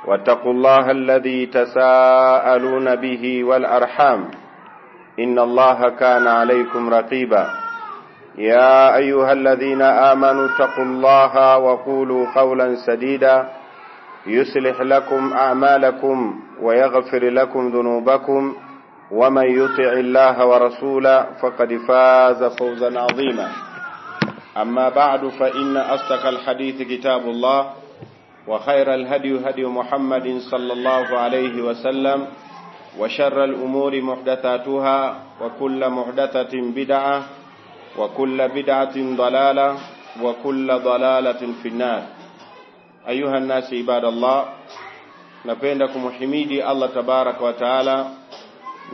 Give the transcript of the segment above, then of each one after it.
واتقوا الله الذي تساءلون به والأرحام إن الله كان عليكم رقيبا يا أيها الذين آمنوا اتقوا الله وقولوا قولا سديدا يصلح لكم أعمالكم ويغفر لكم ذنوبكم ومن يطع الله ورسوله فقد فاز فوزا عظيما أما بعد فإن أصدق الحديث كتاب الله وخير الهدي هدي محمد صلى الله عليه وسلم وشر الأمور محدثاتها وكل محدثة بدعة وكل بدعة ضلالة وكل ضلالة في النار. أيها الناس عباد الله, napenda kumhimidi Allah tabaraka wa taala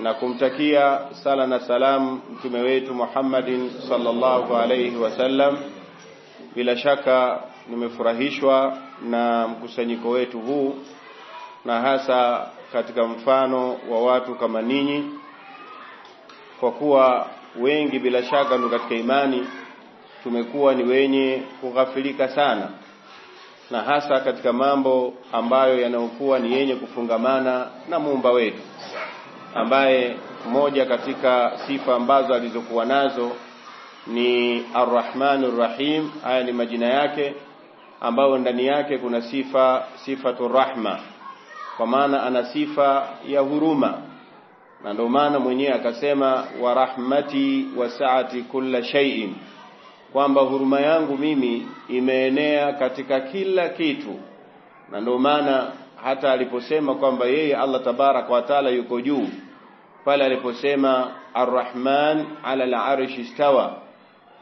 na kumtakia sala na salam mtume wetu Muhammadin sallallahu alayhi wasallam. Bila shaka nimefurahishwa na mkusanyiko wetu huu, na hasa katika mfano wa watu kama ninyi, kwa kuwa wengi bila shaka ndio katika imani tumekuwa ni wenye kughafilika sana, na hasa katika mambo ambayo yanayokuwa ni yenye kufungamana na Muumba wetu, ambaye moja katika sifa ambazo alizokuwa nazo ni Ar-Rahmanur Rahim. Haya ni majina yake ambayo ndani yake kuna sifatu rahma, kwa maana ana sifa ya huruma, na ndio maana mwenyewe akasema wa rahmati wasa'ati kulla shay'in, kwamba huruma yangu mimi imeenea katika kila kitu. Na ndio maana hata aliposema kwamba yeye Allah tabarak wa taala yuko juu, pale aliposema Ar-Rahman ala al-arshi istawa,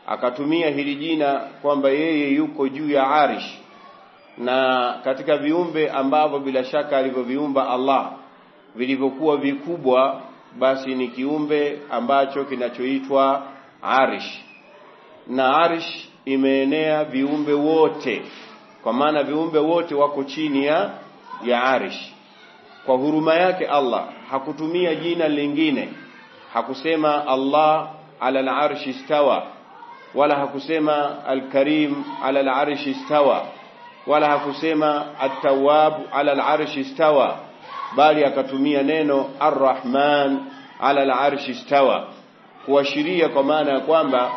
akatumia hili jina kwamba yeye yuko juu ya arish. Na katika viumbe ambavyo bila shaka alivyoviumba Allah vilivyokuwa vikubwa, basi ni kiumbe ambacho kinachoitwa arish. Na arish imeenea viumbe wote, kwa maana viumbe wote wako chini ya arish. Kwa huruma yake Allah hakutumia jina lingine, hakusema Allah ala al-arshi istawa, wala hakusema al-Karim ala al-arshi istawa, wala hakusema at-Tawwab ala al-arshi istawa, bali akatumia neno Ar-Rahman ala al-arshi istawa, kuashiria kwa maana ya kwamba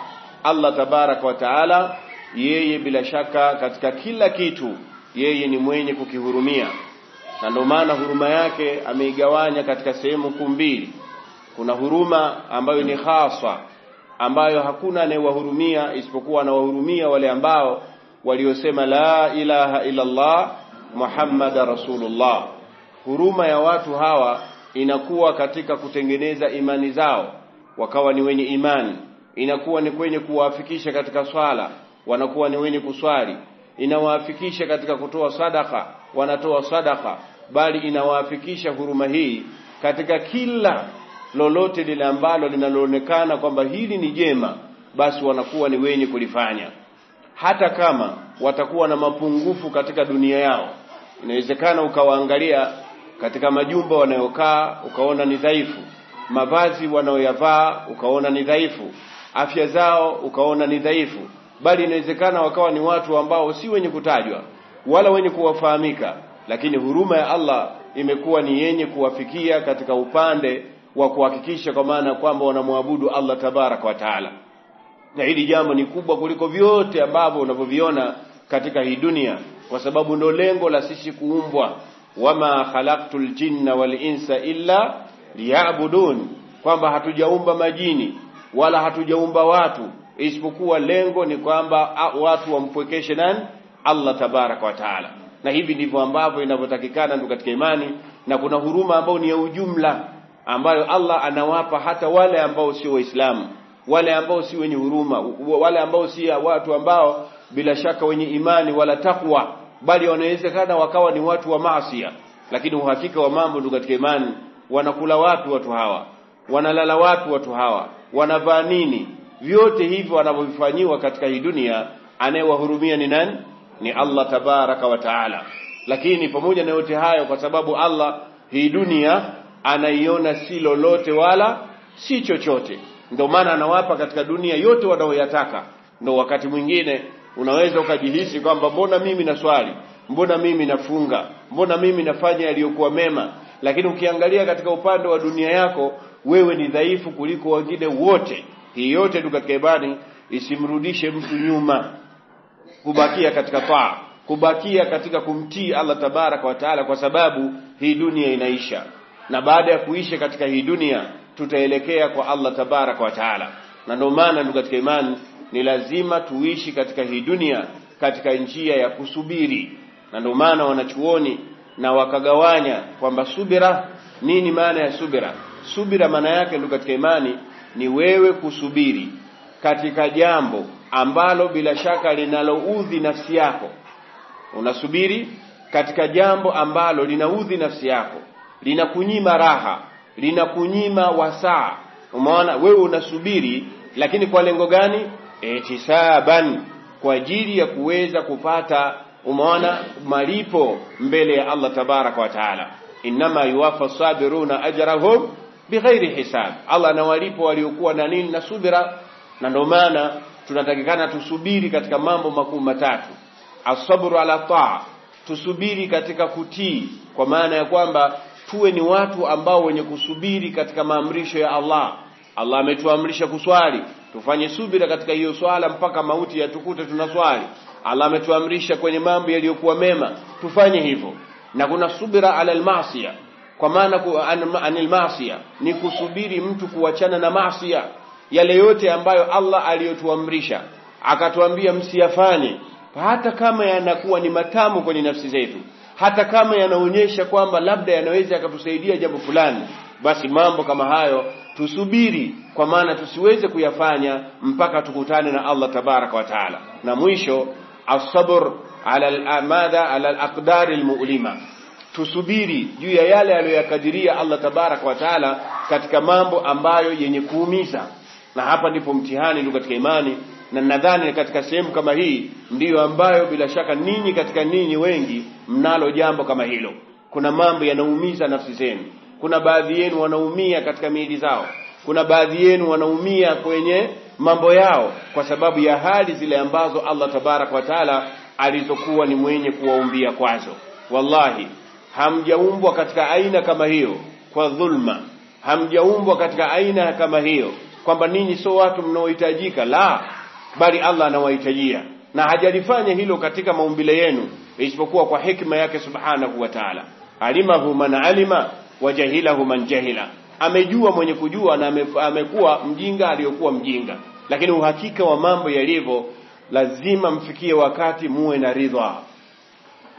Allah tabarak wa taala yeye bila shaka katika kila kitu yeye ni mwenye kukihurumia. Na ndio maana huruma yake ameigawanya katika sehemu mbili. Kuna huruma ambayo ni khasa, ambayo hakuna anayewahurumia isipokuwa anawahurumia wale ambao waliosema la ilaha illa Allah Muhammadar Rasulullah. Huruma ya watu hawa inakuwa katika kutengeneza imani zao, wakawa ni wenye imani. Inakuwa ni kwenye kuwafikisha katika swala, wanakuwa ni wenye kuswali. Inawafikisha katika kutoa sadaka, wanatoa sadaka. Bali inawafikisha huruma hii katika kila lolote lile ambalo linaloonekana kwamba hili ni jema, basi wanakuwa ni wenye kulifanya, hata kama watakuwa na mapungufu katika dunia yao. Inawezekana ukawaangalia katika majumba wanayokaa ukaona ni dhaifu, mavazi wanayoyavaa ukaona ni dhaifu, afya zao ukaona ni dhaifu, bali inawezekana wakawa ni watu ambao si wenye kutajwa wala wenye kuwafahamika, lakini huruma ya Allah imekuwa ni yenye kuwafikia katika upande wa kuhakikisha kwa maana kwamba wanamwabudu Allah tabarak wa taala. Na hili jambo ni kubwa kuliko vyote ambavyo unavyoviona katika hii dunia, kwa sababu ndio lengo la sisi kuumbwa. Wama khalaqtul jinna wal insa illa liya'budun, kwamba hatujaumba majini wala hatujaumba watu isipokuwa lengo ni kwamba watu wampwekeshe nani? Allah tabarak wa taala. Na hivi ndivyo ambavyo inavyotakikana ndio katika imani. Na kuna huruma ambayo ni ya ujumla, ambayo Allah anawapa hata wale ambao sio waislamu, wale ambao si wenye huruma, wale ambao si watu ambao bila shaka wenye imani wala takwa, bali wanawezekana wakawa ni watu wa maasi, lakini uhakika wa mambo ndio katika imani. Wanakula watu hawa, wanalala watu hawa, wanavaa nini, vyote hivyo wanavyofanywa katika hii dunia, anayewahurumia ni nani? Ni Allah tabaraka wa taala. Lakini pamoja na yote hayo, kwa sababu Allah hii dunia anaiona si lolote wala si chochote, ndio maana anawapa katika dunia yote wanaoyataka. Ndio wakati mwingine unaweza ukajihisi kwamba mbona mimi naswali, mbona mimi nafunga, mbona mimi nafanya yaliyokuwa mema, lakini ukiangalia katika upande wa dunia yako wewe ni dhaifu kuliko wengine wote. Hii yote katika imani isimrudishe mtu nyuma, kubakia katika taa, kubakia katika kumtii Allah tabaraka wa taala, kwa sababu hii dunia inaisha, na baada ya kuisha katika hii dunia tutaelekea kwa Allah tabaraka wa taala. Na ndio maana katika imani ni lazima tuishi katika hii dunia katika njia ya kusubiri. Na ndio maana wanachuoni na wakagawanya kwamba subira, nini maana ya subira? Subira maana yake ndio katika imani ni wewe kusubiri katika jambo ambalo bila shaka linaloudhi nafsi yako. Unasubiri katika jambo ambalo linaudhi nafsi yako, linakunyima raha, linakunyima wasaa. Umeona, wewe unasubiri, lakini kwa lengo gani? Ihtisaban, kwa ajili ya kuweza kupata, umeona, malipo mbele ya Allah tabaraka wa taala. Inma yuwaffa sabiruna ajrahum bighairi hisab. Allah anawalipo waliokuwa na nini? Na subira. Na ndio maana tunatakikana tusubiri katika mambo makuu matatu. As-sabru ala taa, tusubiri katika kutii, kwa maana ya kwamba tuwe ni watu ambao wenye kusubiri katika maamrisho ya Allah. Allah ametuamrisha kuswali, tufanye subira katika hiyo swala mpaka mauti yatukute tunaswali. Allah ametuamrisha kwenye mambo yaliyokuwa mema, tufanye hivyo. Na kuna subira ala al-maasiya, kwa maana anil maasiya ni kusubiri mtu kuachana na maasiya, yale yote ambayo Allah aliyotuamrisha akatuambia msiyafanye, hata kama yanakuwa ni matamu kwenye nafsi zetu, hata kama yanaonyesha kwamba labda yanaweza yakatusaidia jambo fulani, basi mambo kama hayo tusubiri, kwa maana tusiweze kuyafanya mpaka tukutane na Allah tabaraka wa taala. Na mwisho as-sabr ala al-amada ala al-aqdar al-mu'lima, tusubiri juu ya yale aliyokadiria Allah tabaraka wa taala katika mambo ambayo yenye kuumiza. Na hapa ndipo mtihani ndio katika imani, na nadhani katika sehemu kama hii ndiyo ambayo bila shaka ninyi katika ninyi wengi mnalo jambo kama hilo. Kuna mambo yanaumiza nafsi zenu, kuna baadhi yenu wanaumia katika miili zao, kuna baadhi yenu wanaumia kwenye mambo yao kwa sababu ya hali zile ambazo Allah tabaraka wa taala alizokuwa ni mwenye kuwaumbia kwazo. Wallahi hamjaumbwa katika aina kama hiyo kwa dhulma, hamjaumbwa katika aina kama hiyo kwamba ninyi sio watu mnaohitajika, la, bali Allah anawahitajia, na hajalifanya hilo katika maumbile yenu isipokuwa kwa hikma yake subhanahu wa ta'ala. Alimahu man alima wa jahilahu man jahila, amejua mwenye kujua na amekuwa mjinga aliyokuwa mjinga. Lakini uhakika wa mambo yalivyo, lazima mfikie wakati muwe na ridha.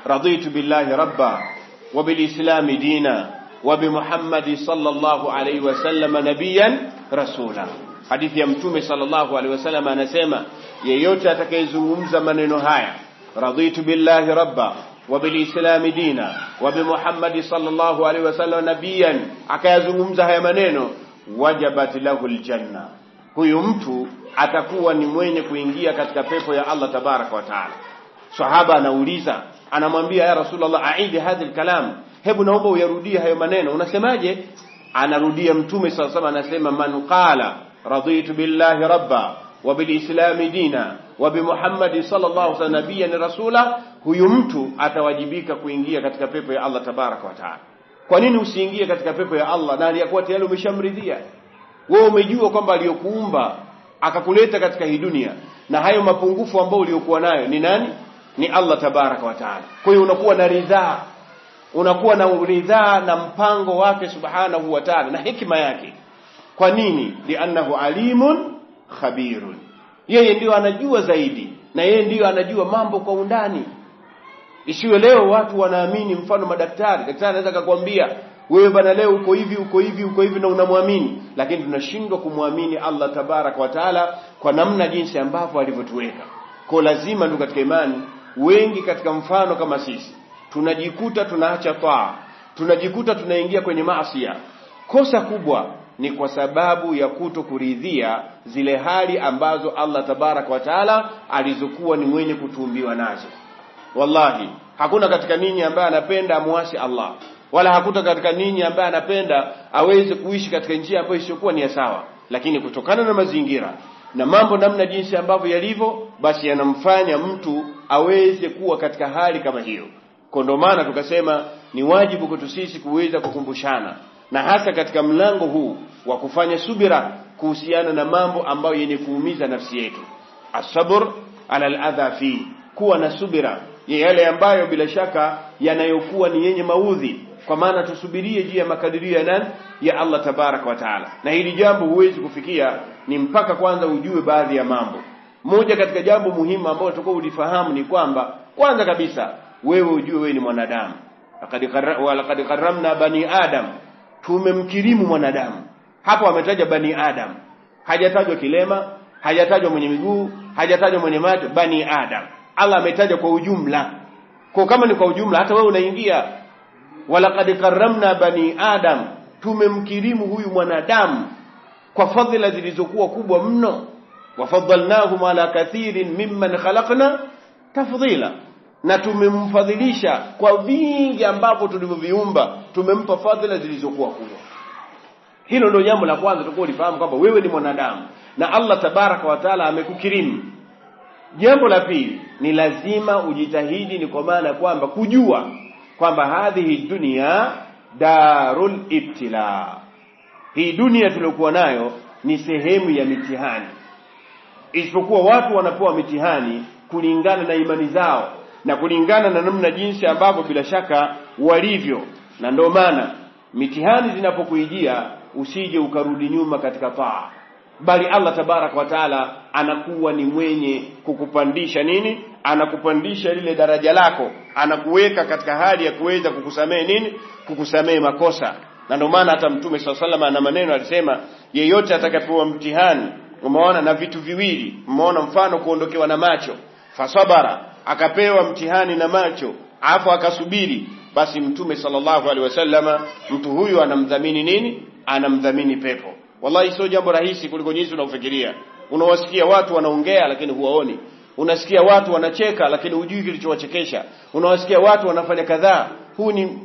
Raditu billahi rabba wa bil islami dina wa bi Muhammad sallallahu alayhi wasallam nabiyan rasula. Hadithi ya Mtume sallallahu alayhi wasallam anasema, yeyote atakayezungumza maneno haya, raditu billahi rabba wa bil islami dina wa bi Muhammad sallallahu alayhi wasallam nabiyan, akayazungumza haya maneno, wajabat lahu aljanna, huyu mtu atakuwa ni mwenye kuingia katika pepo ya Allah tabaraka wa taala. Sahaba anauliza, anamwambia, ya Rasulullah, aidi hadhi alkalam, hebu naomba uyarudie hayo maneno, unasemaje? Anarudia Mtume sallallahu alayhi wasallam, anasema, man qala raditu billahi rabba wa bil islami dina wa bi Muhammad sallallahu alayhi wasallam nabiyan rasula, huyu mtu atawajibika kuingia katika pepo ya Allah tabaraka wa taala. Kwa nini usiingie katika pepo ya Allah na aliyakuwa tayari umeshamridhia? Wewe umejua kwamba aliyokuumba akakuleta katika hii dunia na hayo mapungufu ambayo uliokuwa nayo ni nani? Ni Allah tabaraka wa taala. Kwa hiyo unakuwa na ridhaa, unakuwa na ridhaa na mpango wake subhanahu wa taala na hikima yake. Kwa nini? Li'annahu alimun khabirun, yeye ndio anajua zaidi na yeye ndio anajua mambo kwa undani. Isiwe leo watu wanaamini, mfano daktari anaweza kukwambia wewe bana leo uko hivi uko hivi uko hivi na unamwamini, lakini tunashindwa kumwamini Allah tabaraka wa taala kwa namna jinsi ambavyo alivyotuweka. Kwa lazima ndio katika imani wengi katika mfano kama sisi tunajikuta tunaacha taa, tunajikuta tunaingia kwenye maasi. Kosa kubwa ni kwa sababu ya kutokuridhia zile hali ambazo Allah tabaraka wa taala alizokuwa ni mwenye kutuumbiwa nazo. Wallahi hakuna katika ninyi ambaye anapenda amuasi Allah, wala hakuta katika ninyi ambaye anapenda aweze kuishi katika njia ambayo isiyokuwa ni sawa, lakini kutokana na mazingira na mambo namna jinsi ambavyo yalivyo, basi yanamfanya mtu aweze kuwa katika hali kama hiyo. Kondomana tukasema ni wajibu kwetu sisi kuweza kukumbushana, na hasa katika mlango huu wa kufanya subira kuhusiana na mambo ambayo yenye kuumiza nafsi yetu. As-sabr ala al-adha fi, kuwa na subira ya yale ambayo bila shaka yanayokuwa ni yenye maudhi, kwa maana tusubirie juu ya makadirio ya nani? Ya Allah tabarak wa taala. Na hili jambo huwezi kufikia ni mpaka kwanza ujue baadhi ya mambo. Moja katika jambo muhimu ambalo tukao ulifahamu ni kwamba kwanza kabisa wewe ujue wewe ni mwanadamu. Laqad karramna bani adam, tumemkirimu mwanadamu. Hapo ametaja bani adam, hajatajwa kilema, hajatajwa mwenye miguu, hajatajwa mwenye macho, bani adam. Allah ametaja kwa ujumla. Kwa kama ni kwa ujumla, hata wewe unaingia. Walaqad karramna bani adam, tumemkirimu huyu mwanadamu kwa fadhila zilizokuwa kubwa mno. Wafadhalnahum ala kathirin mimman khalaqna tafdhila, na tumemfadhilisha kwa vingi ambavyo tulivyoviumba, tumempa fadhila zilizokuwa kubwa. Hilo ndio jambo la kwanza tukao lifahamu kwamba wewe ni mwanadamu na Allah tabaraka wa taala amekukirimu. Jambo la pili ni lazima ujitahidi, ni kwa maana kwamba kujua kwamba hadhihi dunia darul ibtila, hii dunia tuliokuwa nayo ni sehemu ya mitihani. Isipokuwa watu wanapewa mitihani kulingana na imani zao na kulingana na namna jinsi ambavyo bila shaka walivyo. Na ndio maana mitihani zinapokuijia usije ukarudi nyuma katika taa, bali Allah tabarak wa taala anakuwa ni mwenye kukupandisha nini? Anakupandisha lile daraja lako, anakuweka katika hali ya kuweza kukusamehe nini? Kukusamehe makosa. Na ndio maana hata Mtume SAW ana maneno alisema, yeyote atakayepewa mtihani, umeona na vitu viwili, umeona mfano kuondokewa na macho, fasabara, akapewa mtihani na macho afu akasubiri, basi Mtume sallallahu alaihi wasallama mtu huyu anamdhamini nini? Anamdhamini pepo. Wallahi sio jambo rahisi kuliko jinsi unafikiria. Unawasikia watu wanaongea lakini huwaoni. Unasikia watu wanacheka lakini hujui kilichowachekesha. Unawasikia watu wanafanya kadhaa. Huu ni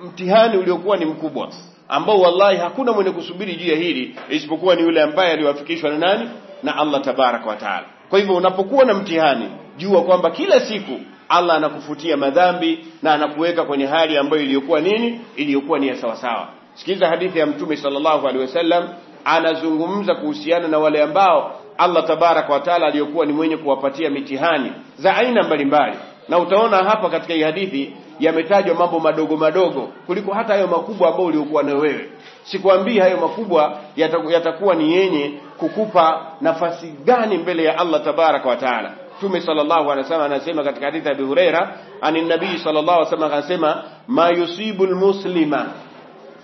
mtihani uliokuwa ni mkubwa, ambao wallahi hakuna mwenye kusubiri juu ya hili isipokuwa ni yule ambaye aliwafikishwa na nani? Na Allah tabaraka wa taala. Kwa hivyo unapokuwa na mtihani, jua kwamba kila siku Allah anakufutia madhambi na anakuweka kwenye hali ambayo iliyokuwa nini? Iliyokuwa ni ya sawa sawa. Sikiza hadithi ya Mtume sallallahu alaihi wasallam, anazungumza kuhusiana na wale ambao Allah tabaraka wa taala aliyokuwa ni mwenye kuwapatia mitihani za aina mbalimbali. Na utaona hapa katika hii hadithi yametajwa mambo madogo madogo kuliko hata hayo makubwa ambayo uliokuwa nayo wewe. Sikwambii hayo makubwa yatakuwa ni yenye kukupa nafasi gani mbele ya Allah tabaraka wa taala. Mtume sallallahu alaihi wasallam anasema katika hadithi ya Abu Huraira, nabii sallallahu alaihi wasallam anasema, ma yusibul muslima,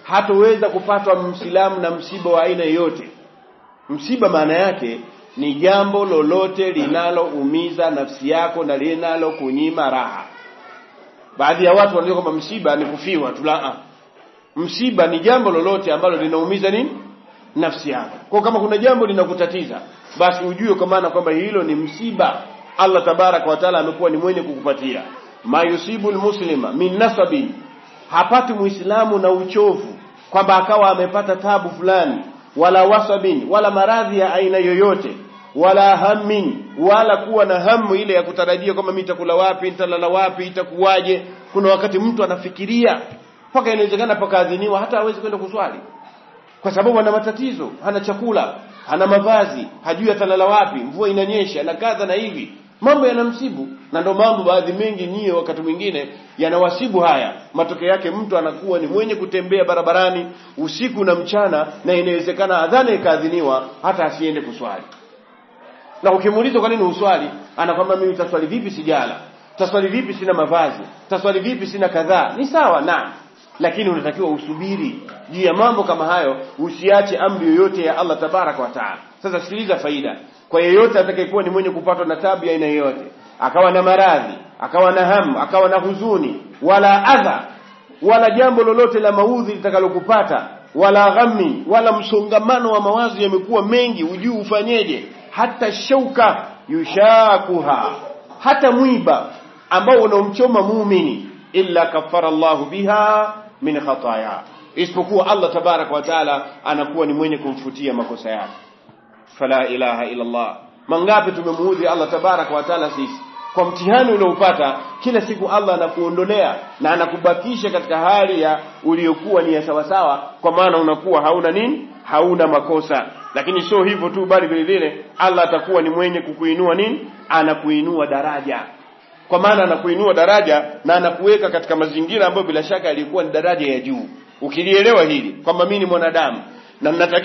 hataweza kupatwa Muislamu na msiba wa aina yote. Msiba maana yake ni jambo lolote linaloumiza nafsi yako na linalo kunyima raha. Baadhi ya watu wanajua kwamba msiba ni kufiwa tu. La, msiba ni jambo lolote ambalo linaumiza nini? Nafsi yako. Kwa kama kuna jambo linakutatiza, basi ujue kwa maana kwamba hilo ni msiba. Allah tabaraka wa taala amekuwa ni mwenye kukupatia. Ma yusibul muslima min nasabin, hapati Muislamu na uchovu kwamba akawa amepata tabu fulani, wala wasabin, wala maradhi ya aina yoyote, wala hammin, wala kuwa na hamu ile ya kutarajia kama mimi nitakula wapi, nitalala wapi, itakuwaje. Kuna wakati mtu anafikiria mpaka inawezekana pakaadhiniwa hata hawezi kwenda kuswali kwa sababu ana matatizo, hana chakula, hana mavazi, hajui atalala wapi, mvua inanyesha na kadha na hivi. Mambo yanamsibu, na ndio mambo baadhi mengi nyie wakati mwingine yanawasibu haya. Matokeo yake mtu anakuwa ni mwenye kutembea barabarani usiku na mchana, na inawezekana adhana ikaadhiniwa hata asiende kuswali. Na ukimuuliza kwa nini uswali, anakwambia mimi taswali vipi sijala, taswali vipi sina mavazi, taswali vipi sina kadhaa. Ni sawa na, lakini unatakiwa usubiri juu ya mambo kama hayo, usiache amri yoyote ya Allah tabaraka wa taala. Sasa sikiliza faida. Kwa yeyote atakayekuwa ni mwenye kupatwa na tabu ya aina yoyote, akawa na maradhi, akawa na hamu, akawa na huzuni, wala adha, wala jambo lolote la maudhi litakalokupata, wala ghammi, wala msongamano wa mawazo yamekuwa mengi, ujue ufanyeje, hata shauka yushakuha, hata mwiba ambao unomchoma muumini, illa kafara Allahu biha min khataya, isipokuwa Allah tabaraka wa taala anakuwa ni mwenye kumfutia makosa yake. Fala ilaha illa Allah. Mangapi tumemuudhi Allah tabaraka wa taala sisi, kwa mtihani unaopata kila siku Allah anakuondolea na anakubakisha katika hali ya uliokuwa ni ya sawa sawa, kwa maana unakuwa hauna nini, hauna makosa. Lakini sio hivyo tu, bali vile vile Allah atakuwa ni mwenye kukuinua nini, anakuinua daraja. Kwa maana anakuinua daraja na anakuweka katika mazingira ambayo bila shaka yalikuwa ni daraja ya juu. Ukilielewa hili kwamba mimi ni mwanadamu na ninatakiwa